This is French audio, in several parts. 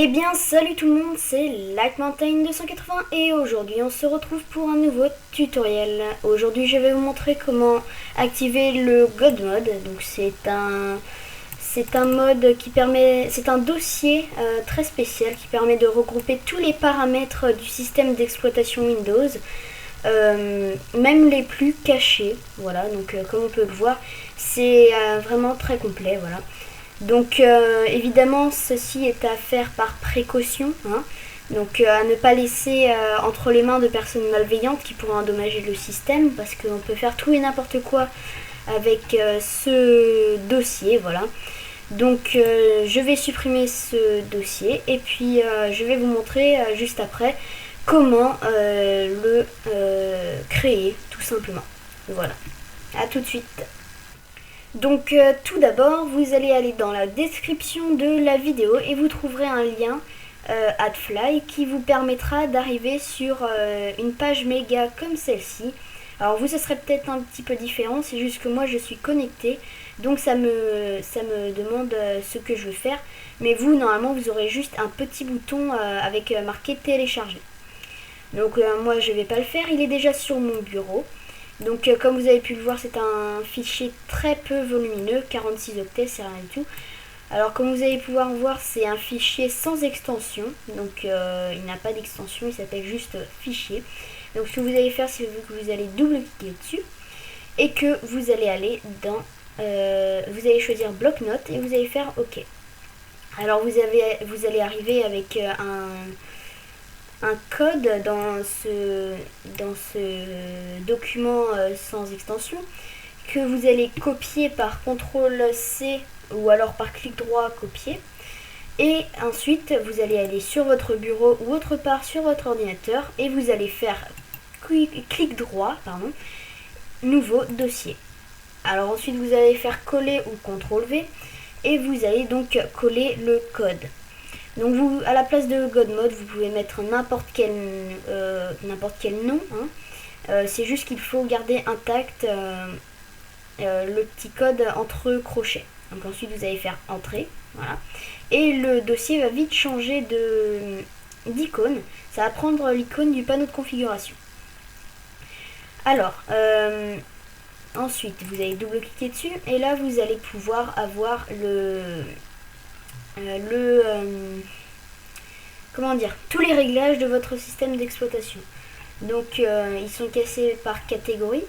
Eh bien salut tout le monde, c'est LikeMountain 280 et aujourd'hui on se retrouve pour un nouveau tutoriel. Aujourd'hui je vais vous montrer comment activer le God Mode. Donc c'est un mode qui permet, c'est un dossier très spécial qui permet de regrouper tous les paramètres du système d'exploitation Windows, même les plus cachés. Voilà, donc comme on peut le voir, c'est vraiment très complet. Voilà. Donc évidemment ceci est à faire par précaution, hein. Donc à ne pas laisser entre les mains de personnes malveillantes qui pourraient endommager le système, parce qu'on peut faire tout et n'importe quoi avec ce dossier, voilà. Donc je vais supprimer ce dossier et puis je vais vous montrer juste après comment le créer tout simplement. Voilà, à tout de suite. Donc tout d'abord, vous allez aller dans la description de la vidéo et vous trouverez un lien AdFly qui vous permettra d'arriver sur une page méga comme celle-ci. Alors vous, ça serait peut-être un petit peu différent, c'est juste que moi je suis connectée, donc ça me demande ce que je veux faire. Mais vous, normalement, vous aurez juste un petit bouton avec marqué télécharger. Donc moi je vais pas le faire, il est déjà sur mon bureau. Donc comme vous avez pu le voir, c'est un fichier très peu volumineux, 46 octets, c'est rien du tout. Alors comme vous allez pouvoir voir, c'est un fichier sans extension, donc il n'a pas d'extension, il s'appelle juste fichier. Donc ce que vous allez faire, c'est que vous allez double-cliquer dessus et que vous allez aller dans, vous allez choisir bloc-notes et vous allez faire OK. Alors vous allez arriver avec un code dans ce document sans extension que vous allez copier par CTRL-C ou alors par clic droit copier. Et ensuite, vous allez aller sur votre bureau ou autre part sur votre ordinateur et vous allez faire clic droit, nouveau dossier. Alors ensuite, vous allez faire coller ou CTRL-V et vous allez donc coller le code. Donc vous, à la place de God Mode, vous pouvez mettre n'importe quel nom, hein. C'est juste qu'il faut garder intact le petit code entre crochets. Donc ensuite vous allez faire entrée, voilà. Et le dossier va vite changer d'icône. Ça va prendre l'icône du panneau de configuration. Alors, ensuite vous allez double-cliquer dessus et là vous allez pouvoir avoir comment dire, tous les réglages de votre système d'exploitation. Donc ils sont classés par catégorie.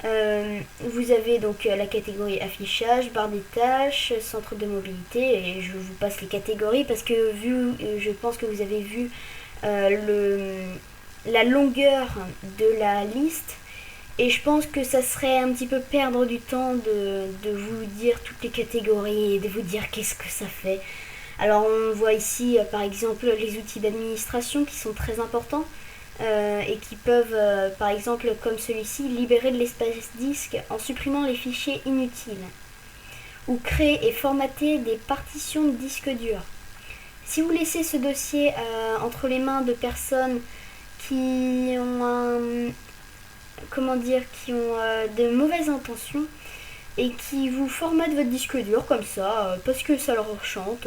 Vous avez donc la catégorie affichage, barre des tâches, centre de mobilité, et je vous passe les catégories parce que je pense que vous avez vu la longueur de la liste. Et je pense que ça serait un petit peu perdre du temps de vous dire toutes les catégories et de vous dire qu'est-ce que ça fait. Alors on voit ici par exemple les outils d'administration qui sont très importants et qui peuvent par exemple comme celui-ci libérer de l'espace disque en supprimant les fichiers inutiles. Ou créer et formater des partitions de disque dur. Si vous laissez ce dossier entre les mains de personnes qui ont de mauvaises intentions et qui vous formatent votre disque dur comme ça, parce que ça leur chante,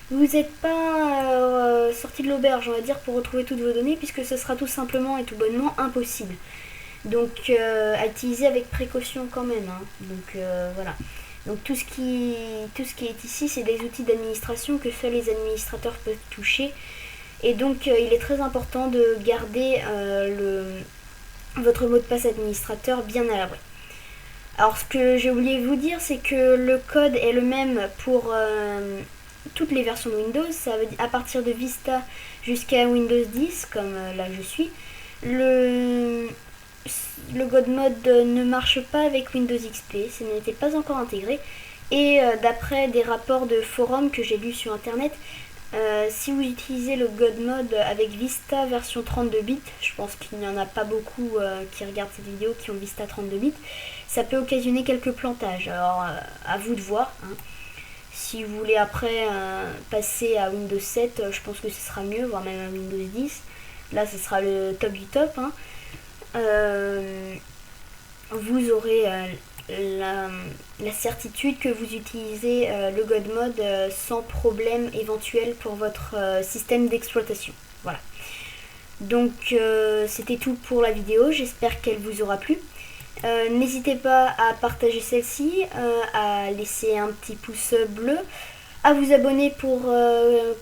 vous n'êtes pas sorti de l'auberge, on va dire, pour retrouver toutes vos données, puisque ce sera tout simplement et tout bonnement impossible. Donc à utiliser avec précaution quand même, hein. Donc voilà. Donc tout ce qui est ici, c'est des outils d'administration que seuls les administrateurs peuvent toucher. Et donc il est très important de garder votre mot de passe administrateur bien à l'abri. Alors ce que j'ai oublié de vous dire, c'est que le code est le même pour toutes les versions de Windows. Ça veut dire à partir de Vista jusqu'à Windows 10, comme là je suis. Le God Mode ne marche pas avec Windows XP, ça n'était pas encore intégré. Et d'après des rapports de forums que j'ai lus sur internet, si vous utilisez le God Mode avec Vista version 32 bits, je pense qu'il n'y en a pas beaucoup qui regardent cette vidéo qui ont Vista 32 bits, ça peut occasionner quelques plantages. Alors à vous de voir, hein. Si vous voulez après passer à Windows 7, je pense que ce sera mieux, voire même à Windows 10. Là ce sera le top du top, hein. Vous aurez la certitude que vous utilisez le God Mode sans problème éventuel pour votre système d'exploitation. Voilà. Donc c'était tout pour la vidéo, j'espère qu'elle vous aura plu. N'hésitez pas à partager celle-ci, à laisser un petit pouce bleu, à vous abonner pour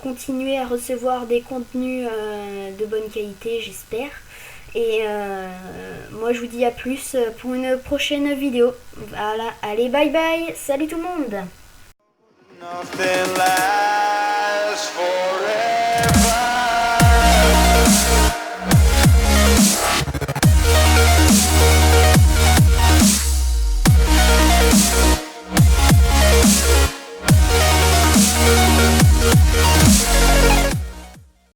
continuer à recevoir des contenus de bonne qualité, j'espère. Et moi je vous dis à plus pour une prochaine vidéo. Voilà, allez bye bye, salut tout le monde.